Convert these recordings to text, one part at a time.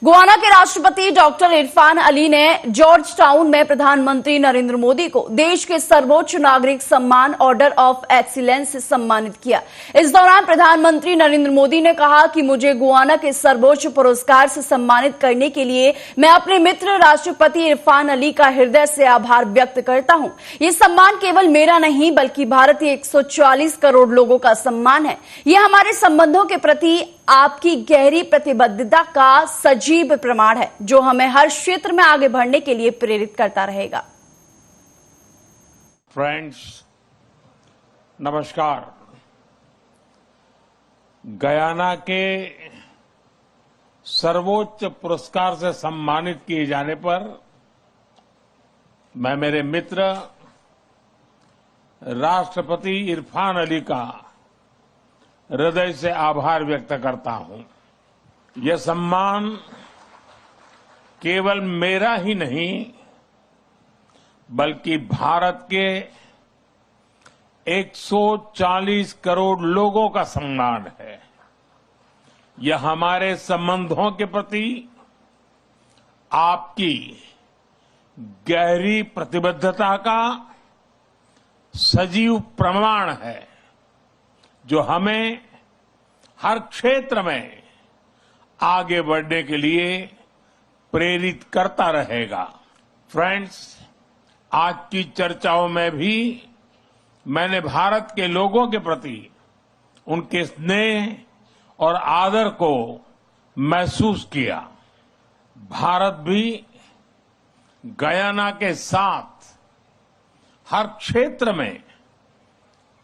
Guyana के राष्ट्रपति doctor Irfan Ali ने जॉर्ज टाउन में प्रधानमंत्री नरेंद्र मोदी को देश के सर्वोच्च नागरिक सम्मान ऑर्डर ऑफ एक्सीलेंस से सम्मानित किया। इस दौरान प्रधानमंत्री नरेंद्र मोदी ने कहा कि मुझे गुयाना के सर्वोच्च पुरस्कार से सम्मानित करने के लिए मैं अपने मित्र राष्ट्रपति इरफान अली का हृदय से आभार व्यक्त करता हूं। ये सम्मान केवल मेरा नहीं बल्कि भारतीय 140 करोड़ लोगों का सम्मान है। ये हमारे संबंधों के प्रति आपकी गहरी प्रतिबद्धता का सजीव प्रमाण है, जो हमें हर क्षेत्र में आगे बढ़ने के लिए प्रेरित करता रहेगा। फ्रेंड्स, नमस्कार। गयाना के सर्वोच्च पुरस्कार से सम्मानित किए जाने पर मैं मेरे मित्र राष्ट्रपति इरफान अली का हृदय से आभार व्यक्त करता हूं। यह सम्मान केवल मेरा ही नहीं बल्कि भारत के 140 करोड़ लोगों का सम्मान है। यह हमारे संबंधों के प्रति आपकी गहरी प्रतिबद्धता का सजीव प्रमाण है, जो हमें हर क्षेत्र में आगे बढ़ने के लिए प्रेरित करता रहेगा। फ्रेंड्स, आज की चर्चाओं में भी मैंने भारत के लोगों के प्रति उनके स्नेह और आदर को महसूस किया। भारत भी गयाना के साथ हर क्षेत्र में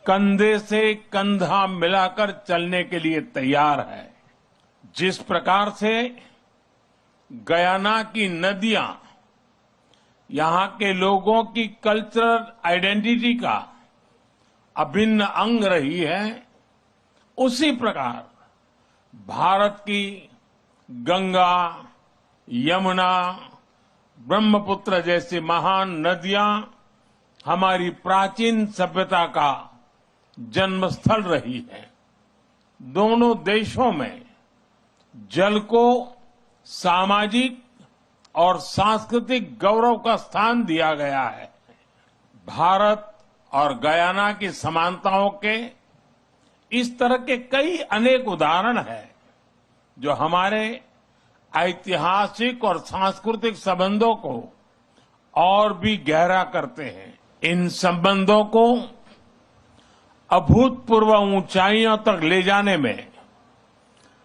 कंधे से कंधा मिलाकर चलने के लिए तैयार है। जिस प्रकार से गयाना की नदियां यहां के लोगों की कल्चरल आइडेंटिटी का अभिन्न अंग रही है, उसी प्रकार भारत की गंगा, यमुना, ब्रह्मपुत्र जैसी महान नदियां हमारी प्राचीन सभ्यता का जन्मस्थल रही है। दोनों देशों में जल को सामाजिक और सांस्कृतिक गौरव का स्थान दिया गया है। भारत और गयाना की समानताओं के इस तरह के कई अनेक उदाहरण हैं, जो हमारे ऐतिहासिक और सांस्कृतिक संबंधों को और भी गहरा करते हैं। इन संबंधों को अभूतपूर्व ऊंचाइयों तक ले जाने में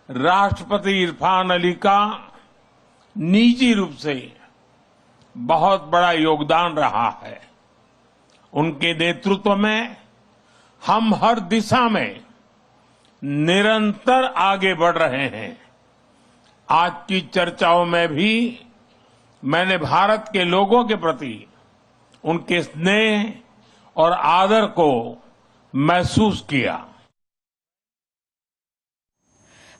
राष्ट्रपति इरफान अली का निजी रूप से बहुत बड़ा योगदान रहा है। उनके नेतृत्व में हम हर दिशा में निरंतर आगे बढ़ रहे हैं। आज की चर्चाओं में भी मैंने भारत के लोगों के प्रति उनके स्नेह और आदर को महसूस किया।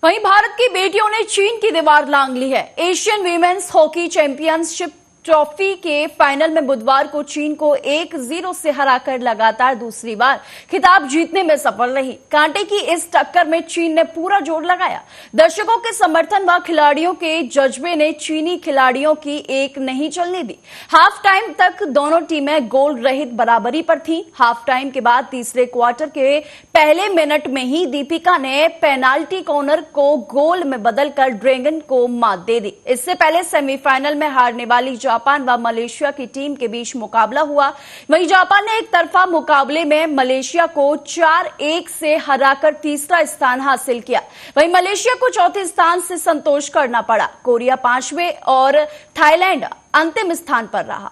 वहीं भारत की बेटियों ने चीन की दीवार लांघ ली है। Asian women's hockey championship trophy के फाइनल में बुधवार को चीन को 1-0 से हराकर लगातार दूसरी बार खिताब जीतने में सफल रही। कांटे की इस टक्कर में चीन ने पूरा जोर लगाया। दर्शकों के समर्थन व खिलाड़ियों के जज्बे ने चीनी खिलाड़ियों की एक नहीं चलने दी। हाफ टाइम तक दोनों टीमें गोल रहित बराबरी पर थीं। हाफ टाइम के बाद तीसरे क्वार्टर के पहले मिनट में ही दीपिका ने पेनाल्टी कॉर्नर को गोल में बदलकर ड्रैगन को मात दे दी। इससे पहले सेमीफाइनल में हारने वाली जापान व मलेशिया की टीम के बीच मुकाबला हुआ। वहीं जापान ने एक तरफा मुकाबले में मलेशिया को 4-1 से हराकर तीसरा स्थान हासिल किया। वहीं मलेशिया को चौथे स्थान से संतोष करना पड़ा। कोरिया 5वें और थाईलैंड अंतिम स्थान पर रहा।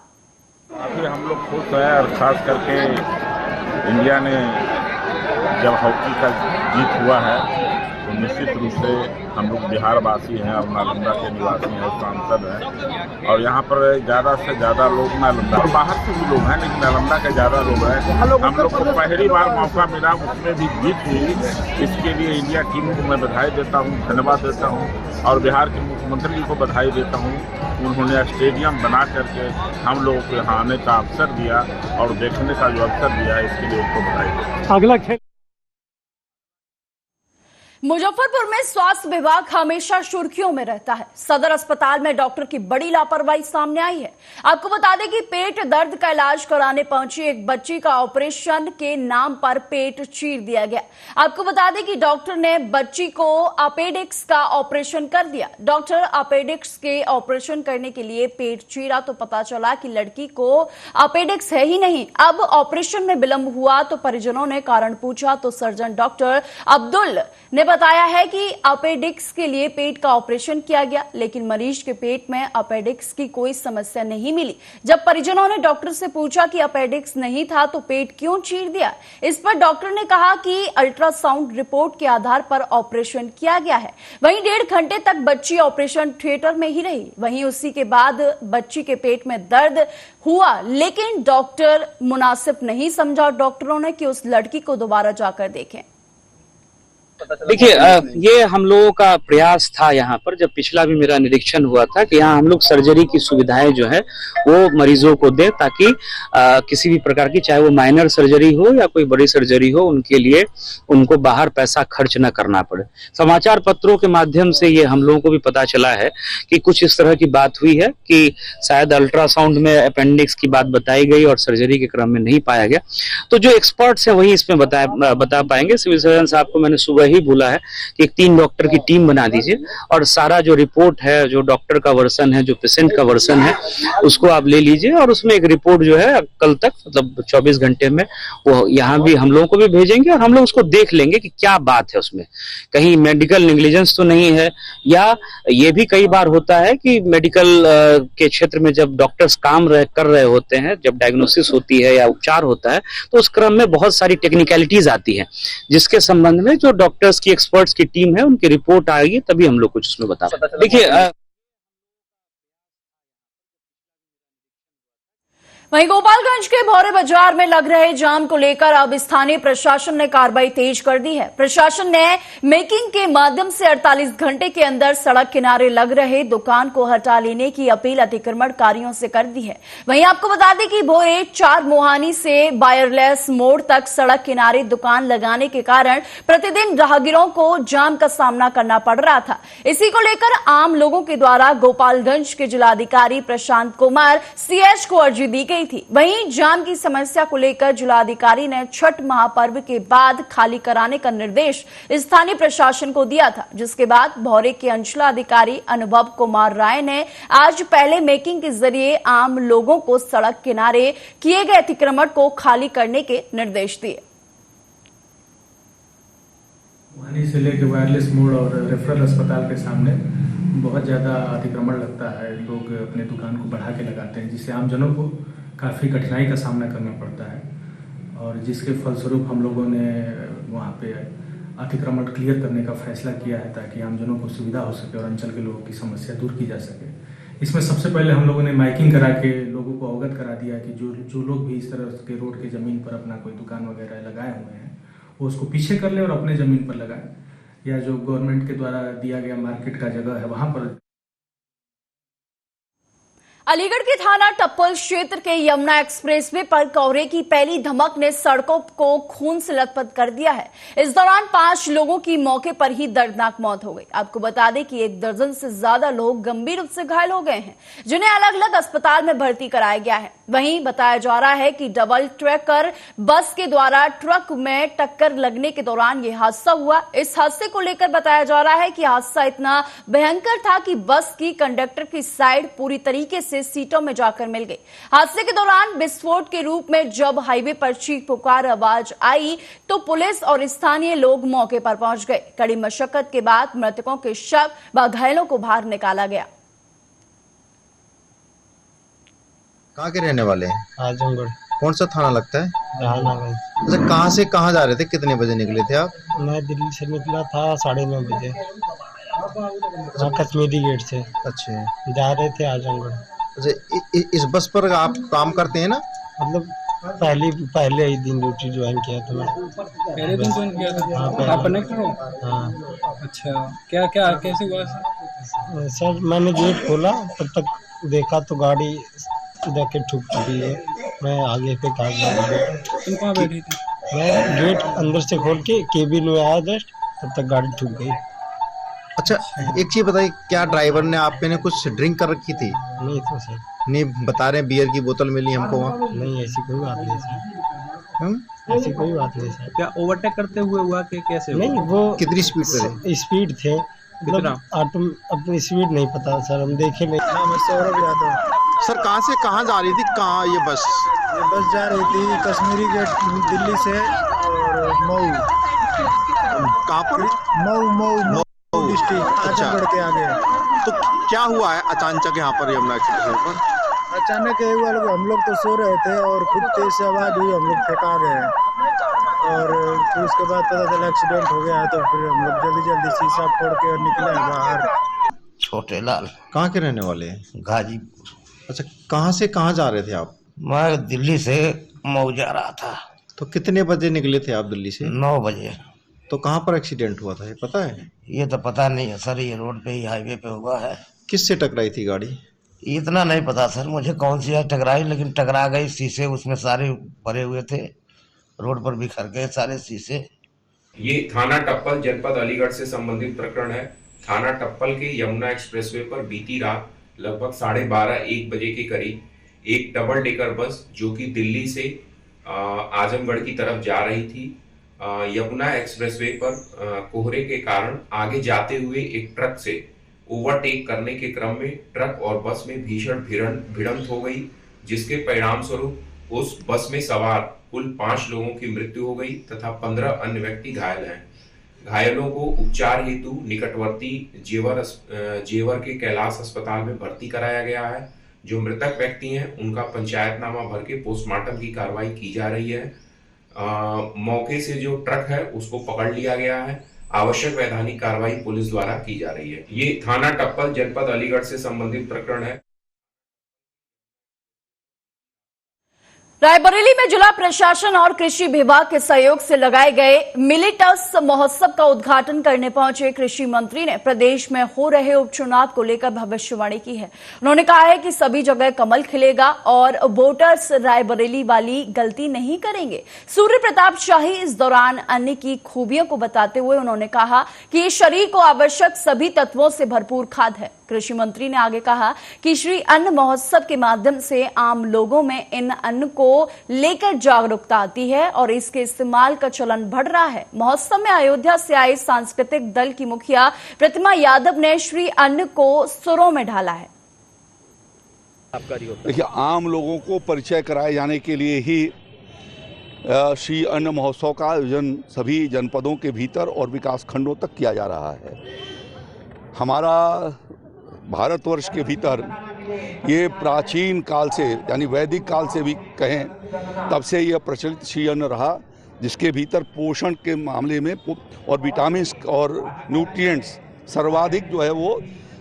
अभी हम लोग खुश हैं, और खास करके इंडिया ने जब हॉकी का जीत हुआ है तो निश्चित रूप से हम लोग बिहारवासी हैं और नालंदा के निवासी हैं, सांसद हैं, और यहाँ पर ज़्यादा से ज़्यादा लोग नालंदा और बाहर से भी लोग हैं, लेकिन नालंदा के ज़्यादा लोग हैं। हम लोग को पहली बार मौका मिला, उसमें भी जीत हुई। इसके लिए इंडिया टीम को मैं बधाई देता हूँ, धन्यवाद देता हूँ, और बिहार के मुख्यमंत्री जी को बधाई देता हूँ। उन्होंने स्टेडियम बना करके हम लोगों को यहाँ आने का अवसर दिया और देखने का जो अवसर दिया, इसके लिए उनको बधाई देता हूँ। अगला खेल मुजफ्फरपुर में स्वास्थ्य विभाग हमेशा सुर्खियों में रहता है। सदर अस्पताल में डॉक्टर की बड़ी लापरवाही सामने आई है। आपको बता दें कि पेट दर्द का इलाज कराने पहुंची एक बच्ची का ऑपरेशन के नाम पर पेट चीर दिया गया। आपको बता दें कि डॉक्टर ने बच्ची को अपेडिक्स का ऑपरेशन कर दिया। डॉक्टर अपेडिक्स के ऑपरेशन करने के लिए पेट चीरा तो पता चला कि लड़की को अपेडिक्स है ही नहीं। अब ऑपरेशन में विलंब हुआ तो परिजनों ने कारण पूछा तो सर्जन डॉक्टर अब्दुल ने बताया है कि अपेडिक्स के लिए पेट का ऑपरेशन किया गया, लेकिन मरीज के पेट में अपेडिक्स की कोई समस्या नहीं मिली। जब परिजनों ने डॉक्टर से पूछा कि अपेडिक्स नहीं था तो पेट क्यों चीर दिया, इस पर डॉक्टर ने कहा कि अल्ट्रासाउंड रिपोर्ट के आधार पर ऑपरेशन किया गया है। वहीं 1.5 घंटे तक बच्ची ऑपरेशन थिएटर में ही रही। वहीं उसी के बाद बच्ची के पेट में दर्द हुआ, लेकिन डॉक्टर मुनासिब नहीं समझा डॉक्टरों ने कि उस लड़की को दोबारा जाकर देखें। देखिए, ये हम लोगों का प्रयास था यहाँ पर, जब पिछला भी मेरा निरीक्षण हुआ था कि यहाँ हम लोग सर्जरी की सुविधाएं जो है वो मरीजों को दें, ताकि किसी भी प्रकार की, चाहे वो माइनर सर्जरी हो या कोई बड़ी सर्जरी हो, उनके लिए उनको बाहर पैसा खर्च न करना पड़े। समाचार पत्रों के माध्यम से ये हम लोगों को भी पता चला है कि कुछ इस तरह की बात हुई है कि शायद अल्ट्रासाउंड में अपेंडिक्स की बात बताई गई और सर्जरी के क्रम में नहीं पाया गया। तो जो एक्सपर्ट्स हैं वही इसमें बता पाएंगे। सिविल सर्जन साहब को मैंने सुबह ही बोला है कि 3 डॉक्टर की टीम बना दीजिए और सारा जो रिपोर्ट है, जो डॉक्टर का वर्सन है, जो पेशेंट का वर्सन है, उसको आप ले लीजिए और उसमें एक रिपोर्ट जो है कल तक, मतलब 24 घंटे में, वो यहाँ भी हम लोगों को भी भेजेंगे और हम लोग उसको देख लेंगे कि क्या बात है उसमें, कहीं मेडिकल नेग्लिजेंस तो नहीं है। या ये भी कई बार होता है कि मेडिकल के क्षेत्र में जब डॉक्टर्स काम कर रहे होते हैं, जब डायग्नोसिस होती है या उपचार होता है, तो उस क्रम में बहुत सारी टेक्निकलिटीज आती हैं, जिसके संबंध में जो डॉक्टर्स की, एक्सपर्ट्स की टीम है, उनकी रिपोर्ट आएगी तभी हम लोग कुछ उसमें बता पाएंगे। देखिए, वहीं गोपालगंज के भौरे बाजार में लग रहे जाम को लेकर अब स्थानीय प्रशासन ने कार्रवाई तेज कर दी है। प्रशासन ने मेकिंग के माध्यम से 48 घंटे के अंदर सड़क किनारे लग रहे दुकान को हटा लेने की अपील अतिक्रमणकारियों से कर दी है। वहीं आपको बता दें कि भोरे 4 मोहानी से वायरलेस मोड़ तक सड़क किनारे दुकान लगाने के कारण प्रतिदिन राहगीरों को जाम का सामना करना पड़ रहा था। इसी को लेकर आम लोगों के द्वारा गोपालगंज के जिलाधिकारी प्रशांत कुमार CH को अर्जी दी गई थी। वहीं जाम की समस्या को लेकर जिलाधिकारी ने छठ महापर्व के बाद खाली कराने का निर्देश स्थानीय प्रशासन को दिया था, जिसके बाद भौरे के अंचलाधिकारी अनुभव कुमार राय ने आज पहले मेकिंग के जरिए आम लोगों को सड़क किनारे किए गए अतिक्रमण को खाली करने के निर्देश दिए। वहीं से लेकर वायरलेस मोड़ और रेफरल अस्पताल के सामने बहुत ज़्यादा अतिक्रमण लगता है। लोग अपने दुकान को बढ़ा के लगाते हैं, जिससे आमजनों को काफ़ी कठिनाई का सामना करना पड़ता है, और जिसके फलस्वरूप हम लोगों ने वहाँ पे अतिक्रमण क्लियर करने का फैसला किया है, ताकि आमजनों को सुविधा हो सके और अंचल के लोगों की समस्या दूर की जा सके। इसमें सबसे पहले हम लोगों ने माइकिंग करा के लोगों को अवगत करा दिया कि जो लोग भी इस तरह के रोड के ज़मीन पर अपना कोई दुकान वगैरह लगाए हुए हैं, वो उसको पीछे कर ले और अपने ज़मीन पर लगाए, या जो गवर्नमेंट के द्वारा दिया गया मार्केट का जगह है वहाँ पर। अलीगढ़ के थाना टप्पल क्षेत्र के यमुना एक्सप्रेसवे पर कोहरे की पहली धमक ने सड़कों को खून से लथपथ कर दिया है। इस दौरान 5 लोगों की मौके पर ही दर्दनाक मौत हो गई। आपको बता दें कि 1 दर्जन से ज्यादा लोग गंभीर रूप से घायल हो गए हैं, जिन्हें अलग अलग अस्पताल में भर्ती कराया गया है। वहीं बताया जा रहा है कि डबल ट्रैकर बस के द्वारा ट्रक में टक्कर लगने के दौरान यह हादसा हुआ। इस हादसे को लेकर बताया जा रहा है कि हादसा इतना भयंकर था कि बस की कंडक्टर की साइड पूरी तरीके से सीटों में जाकर मिल गई। हादसे के दौरान विस्फोट के रूप में जब हाईवे पर चीख पुकार आवाज आई तो पुलिस और स्थानीय लोग मौके पर पहुंच गए। कड़ी मशक्कत के बाद मृतकों के शव व घायलों को बाहर निकाला गया। कहाँ के रहने वाले हैं? आजमगढ़। कौन सा थाना लगता है? जहानाबाद। अच्छा, कहाँ से कहाँ जा रहे थे? कितने बजे निकले थे आप? मैं दिल्ली से निकला था 9:30 बजे, हाँ, कश्मीरी गेट से। अच्छा, जा रहे थे आजमगढ़। अच्छा, इस बस पर आप काम करते हैं ना? मतलब पहले ही दिन ड्यूटी ज्वाइन किया था मैं। पहले दिन ज्वाइन किया था? हाँ, आप कनेक्टर हो? हाँ। अच्छा, क्या कैसे हुआ सर? मैंने गेट खोला, तब तक देखा तो गाड़ी जाके ठुक चुकी है। मैं आगे पे भाग गया। तुम कहाँ बैठी थी? मैं गेट अंदर से खोल के केबिन में आया जस्ट, तब तक गाड़ी ठुक गई। अच्छा, एक चीज बताइए, क्या ड्राइवर ने आप पे ने कुछ ड्रिंक कर रखी थी? नहीं तो सर, नहीं बता रहे, बियर की बोतल मिली हमको वहाँ। नहीं ऐसी कोई बात नहीं सर, ऐसी कोई बात नहीं सर। क्या ओवरटेक करते हुए हुआ कि कैसे हुआ? नहीं, वो कितनी स्पीड पे थे? स्पीड थे, कितना? ऑटो अपनी स्पीड नहीं पता सर, हम देखे नहीं। हाँ, मैं सौरभ यादव। सर कहाँ से कहाँ जा रही थी, कहाँ ये बस? ये बस जा रही थी कश्मीरी गेट दिल्ली से और मऊ कहाँ पर? मऊ डिस्ट्रिक्ट अच्छा। आजमगढ़ के आगे। तो क्या हुआ है अचानक यहाँ पर यमुना एक्सप्रेस पर? अचानक ये हुआ, हम लोग तो सो रहे थे और खूब तेज से आवाज हुई, हम लोग फेंका गए और फिर उसके बाद पता चला एक्सीडेंट हो गया है। तो फिर हम लोग जल्दी शीशा फोड़ के निकले बाहर। छोटे लाल, कहाँ के रहने वाले हैं? गाजीपुर। अच्छा, कहाँ से कहाँ जा रहे थे आप? मैं दिल्ली से मऊ जा रहा था। तो कितने बजे निकले थे आप दिल्ली से? 9 बजे। तो कहाँ पर एक्सीडेंट हुआ था, ये पता है? ये तो पता नहीं है सर, ये रोड पे ही हाईवे पे हुआ है। किससे टकराई थी गाड़ी? इतना नहीं पता सर मुझे कौन सी है टकराई, लेकिन टकरा गई। शीशे उसमें सारे भरे हुए थे, रोड पर बिखर गए सारे शीशे। ये थाना टप्पल जनपद अलीगढ़ से संबंधित प्रकरण है। थाना टप्पल के यमुना एक्सप्रेसवे पर बीती रात लगभग 12:30-1 बजे के करीब एक डबल डेकर बस जो कि दिल्ली से आजमगढ़ की तरफ जा रही थी, यमुना एक्सप्रेसवे पर कोहरे के कारण आगे जाते हुए एक ट्रक से ओवरटेक करने के क्रम में ट्रक और बस में भीषण भिड़ंत हो गई, जिसके परिणाम स्वरूप उस बस में सवार कुल 5 लोगों की मृत्यु हो गई तथा 15 अन्य व्यक्ति घायल हैं। घायलों को उपचार हेतु निकटवर्ती जेवर के कैलाश अस्पताल में भर्ती कराया गया है। जो मृतक व्यक्ति हैं उनका पंचायतनामा भर के पोस्टमार्टम की कार्रवाई की जा रही है। मौके से जो ट्रक है उसको पकड़ लिया गया है। आवश्यक वैधानिक कार्रवाई पुलिस द्वारा की जा रही है। ये थाना टप्पल जनपद अलीगढ़ से संबंधित प्रकरण है। रायबरेली में जिला प्रशासन और कृषि विभाग के सहयोग से लगाए गए मिलेटस महोत्सव का उद्घाटन करने पहुंचे कृषि मंत्री ने प्रदेश में हो रहे उपचुनाव को लेकर भविष्यवाणी की है। उन्होंने कहा है कि सभी जगह कमल खिलेगा और वोटर्स रायबरेली वाली गलती नहीं करेंगे। सूर्य प्रताप शाही इस दौरान अन्न की खूबियों को बताते हुए उन्होंने कहा कि ये शरीर को आवश्यक सभी तत्वों से भरपूर खाद है। कृषि मंत्री ने आगे कहा कि श्री अन्न महोत्सव के माध्यम से आम लोगों में इन अन्न को लेकर जागरूकता आती है और इसके इस्तेमाल का चलन बढ़ रहा है। महोत्सव में अयोध्या से आए सांस्कृतिक दल की मुखिया प्रतिमा यादव ने श्री अन्न को सुरों में ढाला है। देखिए, आम लोगों को परिचय कराए जाने के लिए ही श्री अन्न महोत्सव का आयोजन सभी जनपदों के भीतर और विकास खंडों तक किया जा रहा है। हमारा भारतवर्ष के भीतर ये प्राचीन काल से यानी वैदिक काल से भी कहें तब से यह प्रचलित श्री अन्न रहा, जिसके भीतर पोषण के मामले में और विटामिन्स और न्यूट्रिएंट्स सर्वाधिक जो है वो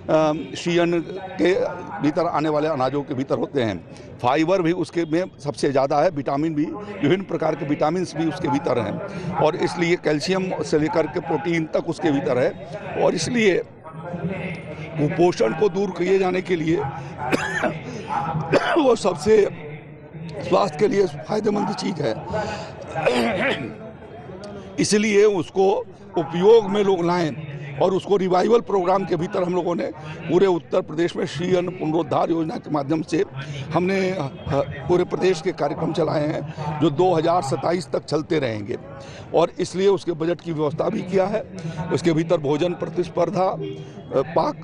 श्री अन्न के भीतर आने वाले अनाजों के भीतर होते हैं। फाइबर भी उसके में सबसे ज़्यादा है, विटामिन भी, विभिन्न प्रकार के विटामिन्स भी उसके भीतर हैं और इसलिए कैल्शियम से लेकर के प्रोटीन तक उसके भीतर है और इसलिए कुपोषण को दूर किए जाने के लिए वो सबसे स्वास्थ्य के लिए फायदेमंद चीज़ है। इसलिए उसको उपयोग में लोग लाएं और उसको रिवाइवल प्रोग्राम के भीतर हम लोगों ने पूरे उत्तर प्रदेश में श्री अन्न पुनरुद्धार योजना के माध्यम से हमने पूरे प्रदेश के कार्यक्रम चलाए हैं जो 2027 तक चलते रहेंगे और इसलिए उसके बजट की व्यवस्था भी किया है। उसके भीतर भोजन प्रतिस्पर्धा, पाक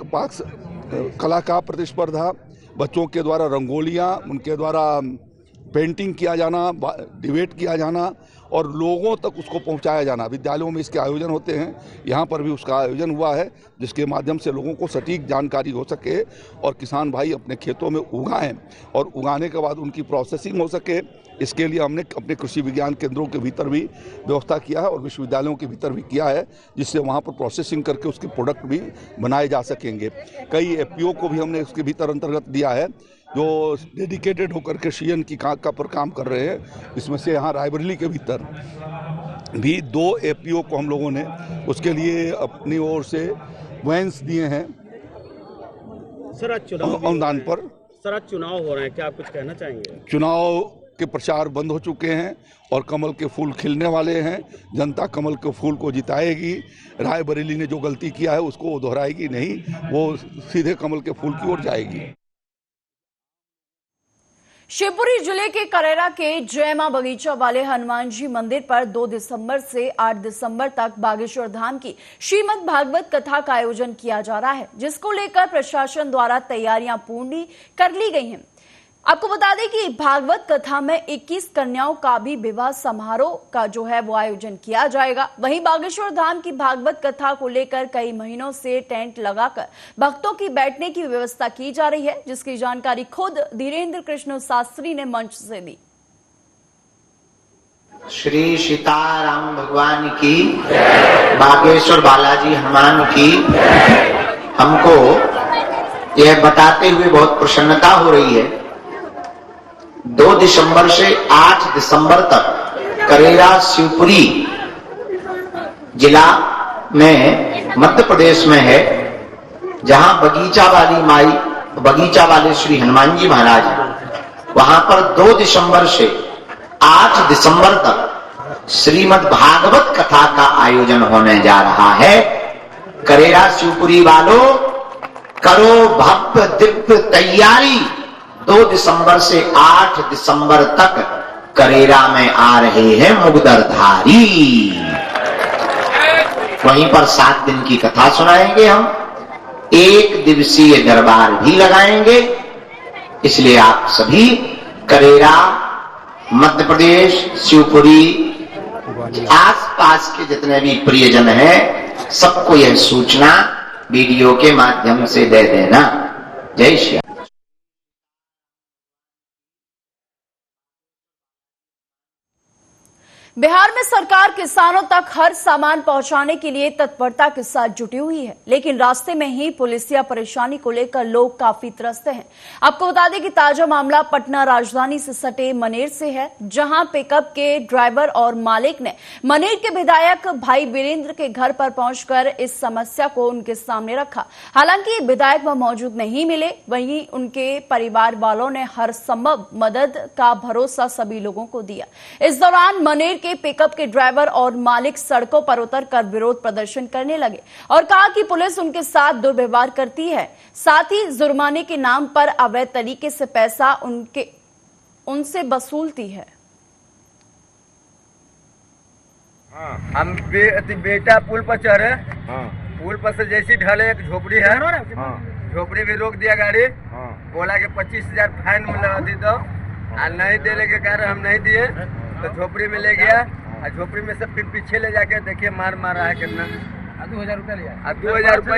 कला का प्रतिस्पर्धा, बच्चों के द्वारा रंगोलियाँ, उनके द्वारा पेंटिंग किया जाना, डिबेट किया जाना और लोगों तक उसको पहुंचाया जाना। विद्यालयों में इसके आयोजन होते हैं, यहाँ पर भी उसका आयोजन हुआ है जिसके माध्यम से लोगों को सटीक जानकारी हो सके और किसान भाई अपने खेतों में उगाएं और उगाने के बाद उनकी प्रोसेसिंग हो सके। इसके लिए हमने अपने कृषि विज्ञान केंद्रों के भीतर भी व्यवस्था किया है और विश्वविद्यालयों के भीतर भी किया है, जिससे वहाँ पर प्रोसेसिंग करके उसके प्रोडक्ट भी बनाए जा सकेंगे। कई एफपीओ को भी हमने उसके भीतर अंतर्गत दिया है जो डेडिकेटेड होकर के श्री अन्न की पर काम कर रहे हैं। इसमें से यहाँ रायबरेली के भीतर भी 2 एफपीओ को हम लोगों ने उसके लिए अपनी ओर से वैन्स दिए हैं सर। आज चुनाव अनुदान पर। सर, आज चुनाव हो रहे हैं, क्या आप कुछ कहना चाहेंगे? चुनाव के प्रचार बंद हो चुके हैं और कमल के फूल खिलने वाले हैं। जनता कमल के फूल को जिताएगी। रायबरेली ने जो गलती किया है उसको वो दोहराएगी नहीं, वो सीधे कमल के फूल की ओर जाएगी। शिवपुरी जिले के करेरा के जय मां बगीचा वाले हनुमान जी मंदिर पर 2 दिसंबर से 8 दिसंबर तक बागेश्वर धाम की श्रीमद् भागवत कथा का आयोजन किया जा रहा है, जिसको लेकर प्रशासन द्वारा तैयारियां पूर्ण कर ली गई हैं। आपको बता दें कि भागवत कथा में 21 कन्याओं का भी विवाह समारोह का जो है वो आयोजन किया जाएगा। वहीं बागेश्वर धाम की भागवत कथा को लेकर कई महीनों से टेंट लगाकर भक्तों की बैठने की व्यवस्था की जा रही है, जिसकी जानकारी खुद धीरेन्द्र कृष्ण शास्त्री ने मंच से दी। श्री सीताराम भगवान की, बागेश्वर बालाजी हनुमान की। हमको यह बताते हुए बहुत प्रसन्नता हो रही है, 2 दिसंबर से 8 दिसंबर तक करेरा शिवपुरी जिला में मध्य प्रदेश में है, जहां बगीचा वाली माई, बगीचा वाले श्री हनुमान जी महाराज, वहां पर 2 दिसंबर से 8 दिसंबर तक श्रीमद् भागवत कथा का आयोजन होने जा रहा है। करेरा शिवपुरी वालों, करो भव्य दिव्य तैयारी। 2 दिसंबर से 8 दिसंबर तक करेरा में आ रहे हैं मुगदरधारी। वहीं पर 7 दिन की कथा सुनाएंगे हम, 1 दिवसीय दरबार भी लगाएंगे। इसलिए आप सभी करेरा, मध्य प्रदेश, शिवपुरी, आसपास के जितने भी प्रियजन हैं, सबको यह सूचना वीडियो के माध्यम से दे देना। जय श्री राम। बिहार में सरकार किसानों तक हर सामान पहुंचाने के लिए तत्परता के साथ जुटी हुई है, लेकिन रास्ते में ही पुलिसिया परेशानी को लेकर लोग काफी त्रस्त हैं। आपको बता दें कि ताजा मामला पटना राजधानी से सटे मनेर से है, जहां पिकअप के ड्राइवर और मालिक ने मनेर के विधायक भाई वीरेंद्र के घर पर पहुंचकर इस समस्या को उनके सामने रखा। हालांकि विधायक वह मौजूद नहीं मिले, वहीं उनके परिवार वालों ने हर संभव मदद का भरोसा सभी लोगों को दिया। इस दौरान मनेर के पिकअप के ड्राइवर और मालिक सड़कों पर उतरकर विरोध प्रदर्शन करने लगे और कहा कि पुलिस उनके साथ दुर्व्यवहार करती है, साथ ही जुर्माने के नाम पर अवैध तरीके से पैसा उनसे वसूलती है। हम बेटा पुल पर चढ़े, पुल पर से जैसी ढले एक झोपड़ी है, झोपड़ी भी रोक दिया गाड़ी, बोला कि 25,000 फाइन में लगा दी, तो नहीं देने के कारण हम नहीं दिए, तो झोपड़ी में ले गया और झोपड़ी में से फिर पीछे ले जाके देखिए मार रहा है कितना। 2,000 रुपया लिया, 2,000 रुपया,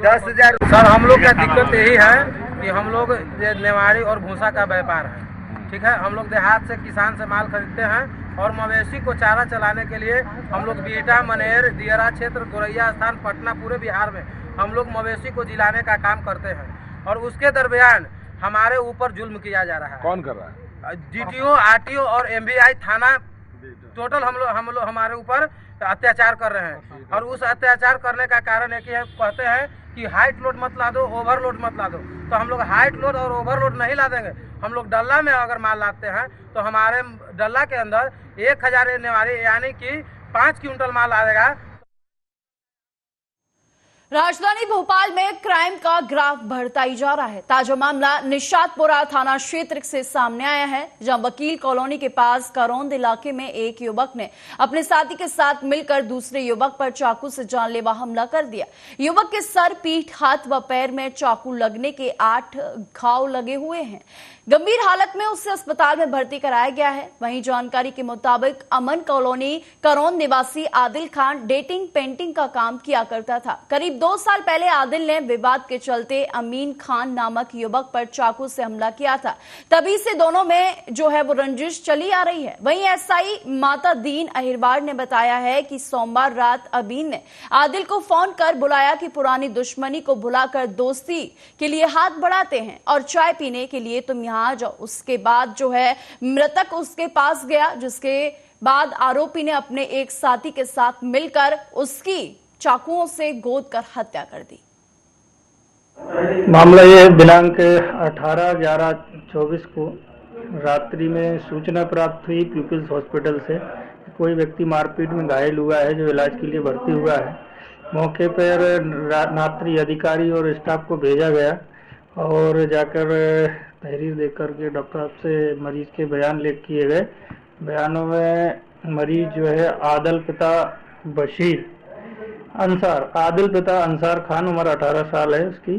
10,000। सर हम लोग का दिक्कत यही है कि हम लोग नेवाड़ी और भूसा का व्यापार है, ठीक है। हम लोग देहात से किसान से माल खरीदते हैं और मवेशी को चारा चलाने के लिए हम लोग बीटा, मनेर, दियरा क्षेत्र, गोरैया स्थान, पटना, पूरे बिहार में हम लोग मवेशी को जिलाने का काम करते हैं और उसके दरमियान हमारे ऊपर जुल्म किया जा रहा है। कौन कर रहा है? DTO, RTO और MVI थाना टोटल हम लोग हमारे ऊपर अत्याचार कर रहे हैं और उस अत्याचार करने का कारण है कि कहते हैं कि हाइट लोड मत ला दो, ओवरलोड मत ला दो। तो हम लोग हाइट लोड और ओवरलोड नहीं ला देंगे। हम लोग डल्ला में अगर माल लाते हैं तो हमारे डल्ला के अंदर 1,000 नेवारी यानी कि 5 क्विंटल माल आएगा। राजधानी भोपाल में क्राइम का ग्राफ बढ़ता ही जा रहा है। ताजा मामला निशातपुरा थाना क्षेत्र से सामने आया है, जहां वकील कॉलोनी के पास करौंद इलाके में एक युवक ने अपने साथी के साथ मिलकर दूसरे युवक पर चाकू से जानलेवा हमला कर दिया। युवक के सर, पीठ, हाथ व पैर में चाकू लगने के 8 घाव लगे हुए हैं। गंभीर हालत में उसे अस्पताल में भर्ती कराया गया है। वहीं जानकारी के मुताबिक अमन कॉलोनी करौंद निवासी आदिल खान डेटिंग पेंटिंग का काम किया करता था। करीब 2 साल पहले आदिल ने विवाद के चलते अमीन खान नामक युवक पर चाकू से हमला किया था। तभी से दोनों में जो है वो रंजिश चली आ रही है। वहीं एसआई माता दीन अहिरवार ने बताया है कि सोमवार रात अमीन ने आदिल को फोन कर बुलाया कि पुरानी दुश्मनी को भुलाकर दोस्ती के लिए हाथ बढ़ाते हैं और चाय पीने के लिए तुम यहाँ आ जाओ। उसके बाद जो है मृतक उसके पास गया, जिसके बाद आरोपी ने अपने एक साथी के साथ मिलकर उसकी चाकुओं से गोद कर हत्या कर दी। मामला ये दिनांक 18/11/24 को रात्रि में सूचना प्राप्त हुई पीपल्स हॉस्पिटल से कोई व्यक्ति मारपीट में घायल हुआ है जो इलाज के लिए भर्ती हुआ है। मौके पर रात्रि अधिकारी और स्टाफ को भेजा गया और जाकर तहरीर देकर के डॉक्टर साहब से मरीज के बयान लिख किए गए। बयानों में मरीज जो है आदिल पिता अंसार खान, उम्र 18 साल है उसकी,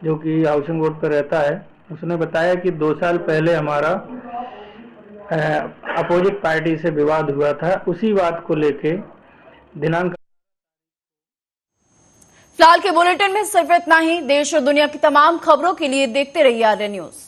जो कि हाउसिंग बोर्ड पर रहता है। उसने बताया कि 2 साल पहले हमारा अपोजिट पार्टी से विवाद हुआ था, उसी बात को लेके दिनांक। फिलहाल के बुलेटिन में सिर्फ इतना ही। देश और दुनिया की तमाम खबरों के लिए देखते रहिए आर्या न्यूज।